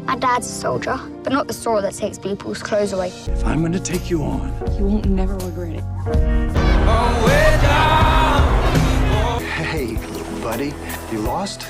My dad's a soldier, but not the sort that takes people's clothes away. If I'm gonna take you on, you won't never regret it. Hey, buddy, you lost?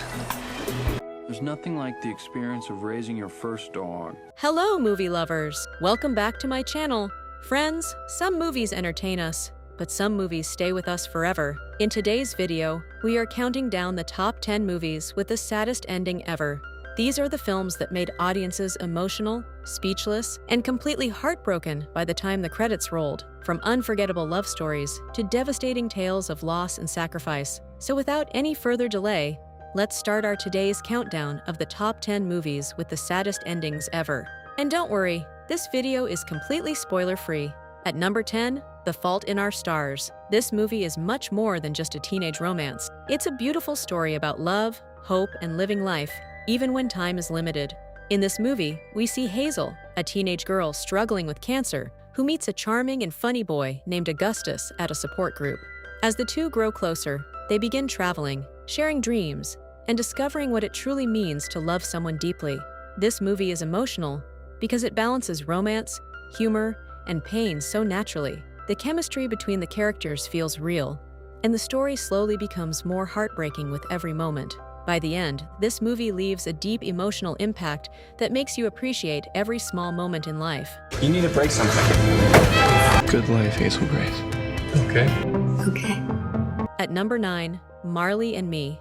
There's nothing like the experience of raising your first dog. Hello, movie lovers. Welcome back to my channel. Friends, some movies entertain us, but some movies stay with us forever. In today's video, we are counting down the top 10 movies with the saddest ending ever. These are the films that made audiences emotional, speechless, and completely heartbroken by the time the credits rolled, from unforgettable love stories to devastating tales of loss and sacrifice. So without any further delay, let's start our today's countdown of the top 10 movies with the saddest endings ever. And don't worry, this video is completely spoiler-free. At number 10, The Fault in Our Stars. This movie is much more than just a teenage romance. It's a beautiful story about love, hope, and living life, even when time is limited. In this movie, we see Hazel, a teenage girl struggling with cancer, who meets a charming and funny boy named Augustus at a support group. As the two grow closer, they begin traveling, sharing dreams, and discovering what it truly means to love someone deeply. This movie is emotional because it balances romance, humor, and pain so naturally. The chemistry between the characters feels real, and the story slowly becomes more heartbreaking with every moment. By the end, this movie leaves a deep emotional impact that makes you appreciate every small moment in life. You need to break something. good life, Hazel Grace. Okay. At number 9, Marley and Me.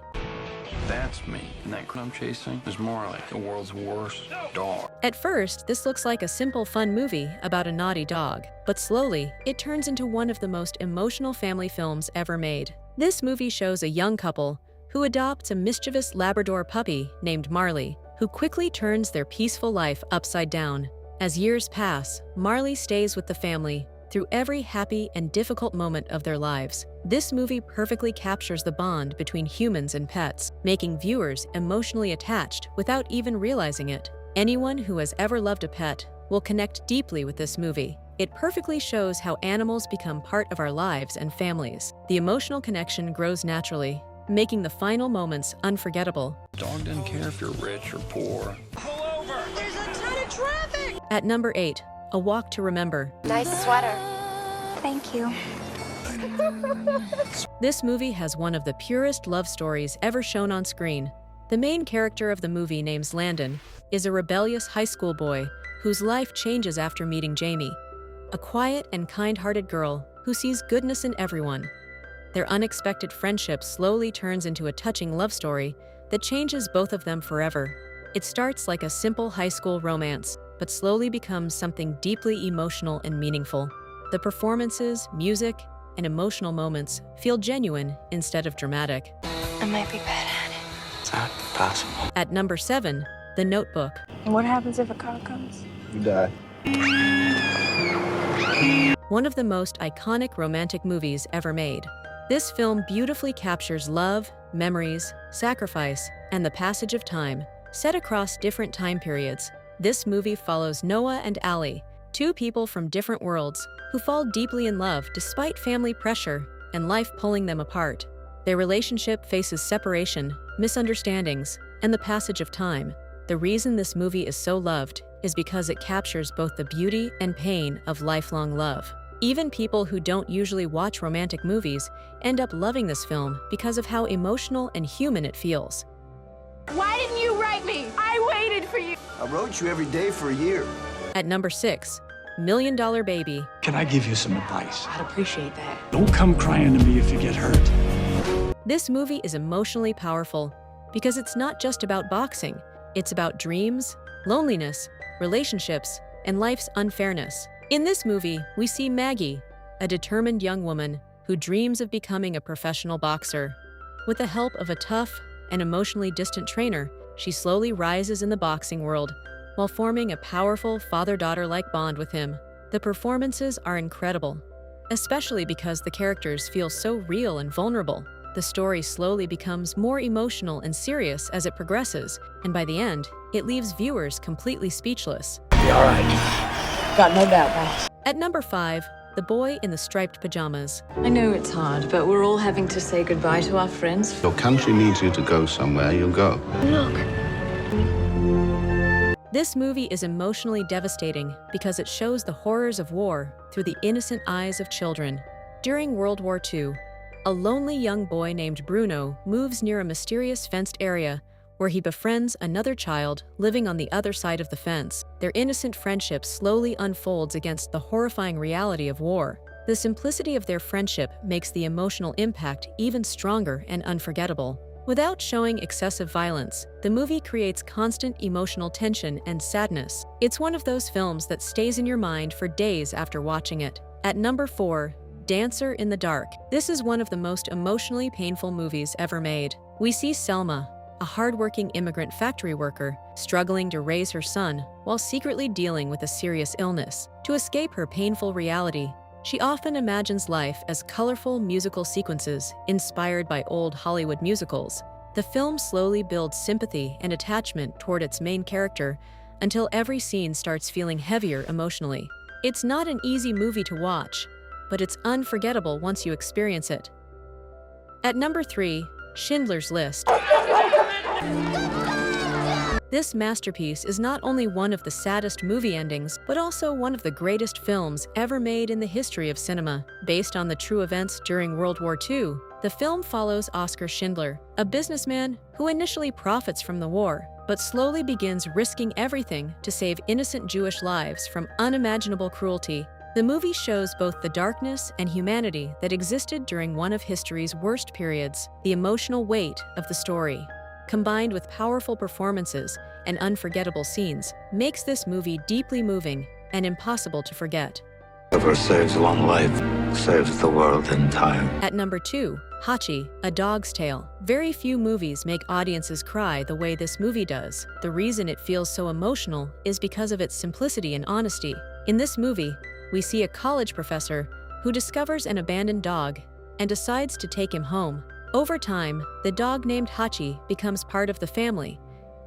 That's me, and that girl I'm chasing is Marley, the world's worst dog. At first, this looks like a simple, fun movie about a naughty dog, but slowly, it turns into one of the most emotional family films ever made. This movie shows a young couple who adopts a mischievous Labrador puppy named Marley, who quickly turns their peaceful life upside down. As years pass, Marley stays with the family through every happy and difficult moment of their lives. This movie perfectly captures the bond between humans and pets, making viewers emotionally attached without even realizing it. Anyone who has ever loved a pet will connect deeply with this movie. It perfectly shows how animals become part of our lives and families. The emotional connection grows naturally, making the final moments unforgettable. Dog doesn't care if you're rich or poor. Pull over! There's a ton of traffic! At number 8, A Walk to Remember. Nice sweater. Thank you. This movie has one of the purest love stories ever shown on screen. The main character of the movie, named Landon, is a rebellious high school boy whose life changes after meeting Jamie, a quiet and kind-hearted girl who sees goodness in everyone. Their unexpected friendship slowly turns into a touching love story that changes both of them forever. It starts like a simple high school romance, but slowly becomes something deeply emotional and meaningful. The performances, music, and emotional moments feel genuine instead of dramatic. I might be bad at it. It's not possible. At number 7, The Notebook. What happens if a car comes? You die. One of the most iconic romantic movies ever made. This film beautifully captures love, memories, sacrifice, and the passage of time, set across different time periods. This movie follows Noah and Allie, two people from different worlds who fall deeply in love despite family pressure and life pulling them apart. Their relationship faces separation, misunderstandings, and the passage of time. The reason this movie is so loved is because it captures both the beauty and pain of lifelong love. Even people who don't usually watch romantic movies end up loving this film because of how emotional and human it feels. Why didn't you write me? I waited for you. I wrote you every day for a year. At number 6, Million Dollar Baby. Can I give you some advice? I'd appreciate that. Don't come crying to me if you get hurt. This movie is emotionally powerful because it's not just about boxing. It's about dreams, loneliness, relationships, and life's unfairness. In this movie, we see Maggie, a determined young woman who dreams of becoming a professional boxer. With the help of a tough and emotionally distant trainer, she slowly rises in the boxing world while forming a powerful father-daughter-like bond with him. The performances are incredible, especially because the characters feel so real and vulnerable. The story slowly becomes more emotional and serious as it progresses, and by the end, it leaves viewers completely speechless. Be all right. Got no doubt, boss. At number 5, The Boy in the Striped Pajamas. I know it's hard, but we're all having to say goodbye to our friends. Your country needs you to go somewhere, you'll go. Look. This movie is emotionally devastating because it shows the horrors of war through the innocent eyes of children. During World War II, a lonely young boy named Bruno moves near a mysterious fenced area where he befriends another child living on the other side of the fence. Their innocent friendship slowly unfolds against the horrifying reality of war. The simplicity of their friendship makes the emotional impact even stronger and unforgettable. Without showing excessive violence, the movie creates constant emotional tension and sadness. It's one of those films that stays in your mind for days after watching it. At number 4, Dancer in the Dark. This is one of the most emotionally painful movies ever made. We see Selma, a hardworking immigrant factory worker, struggling to raise her son while secretly dealing with a serious illness. To escape her painful reality, she often imagines life as colorful musical sequences inspired by old Hollywood musicals. The film slowly builds sympathy and attachment toward its main character until every scene starts feeling heavier emotionally. It's not an easy movie to watch, but it's unforgettable once you experience it. At number 3, Schindler's List. This masterpiece is not only one of the saddest movie endings, but also one of the greatest films ever made in the history of cinema. Based on the true events during World War II, the film follows Oskar Schindler, a businessman who initially profits from the war, but slowly begins risking everything to save innocent Jewish lives from unimaginable cruelty. The movie shows both the darkness and humanity that existed during one of history's worst periods. The emotional weight of the story, combined with powerful performances and unforgettable scenes, makes this movie deeply moving and impossible to forget. Whoever saves one life saves the world entire. At number 2, Hachi, A Dog's Tale. Very few movies make audiences cry the way this movie does. The reason it feels so emotional is because of its simplicity and honesty. In this movie, we see a college professor who discovers an abandoned dog and decides to take him home. Over time, the dog named Hachi becomes part of the family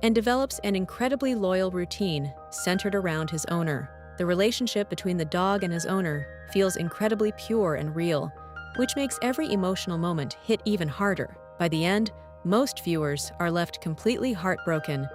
and develops an incredibly loyal routine centered around his owner. The relationship between the dog and his owner feels incredibly pure and real, which makes every emotional moment hit even harder. By the end, most viewers are left completely heartbroken.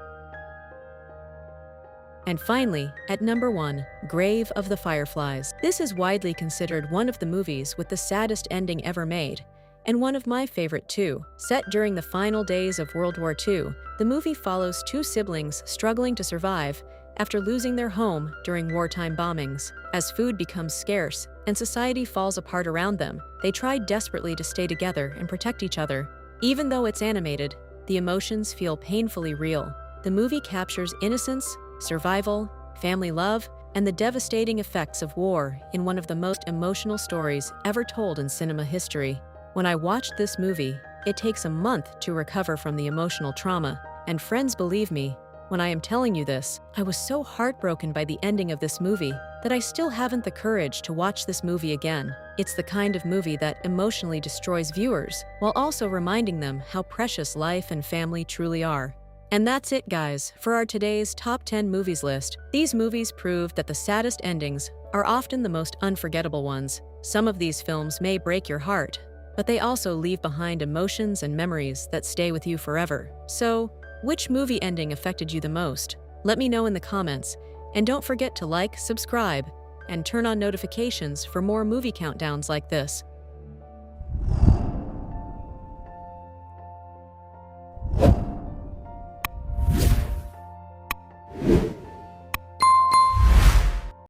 And finally, at number 1, Grave of the Fireflies. This is widely considered one of the movies with the saddest ending ever made, and one of my favorite too. Set during the final days of World War II, the movie follows two siblings struggling to survive after losing their home during wartime bombings. As food becomes scarce and society falls apart around them, they try desperately to stay together and protect each other. Even though it's animated, the emotions feel painfully real. The movie captures innocence, survival, family love, and the devastating effects of war in one of the most emotional stories ever told in cinema history. When I watched this movie, it takes a month to recover from the emotional trauma, and friends, believe me, when I am telling you this, I was so heartbroken by the ending of this movie that I still haven't the courage to watch this movie again. It's the kind of movie that emotionally destroys viewers, while also reminding them how precious life and family truly are. And that's it, guys, for our today's top 10 movies list. These movies prove that the saddest endings are often the most unforgettable ones. Some of these films may break your heart, but they also leave behind emotions and memories that stay with you forever. So, which movie ending affected you the most? Let me know in the comments, and don't forget to like, subscribe, and turn on notifications for more movie countdowns like this.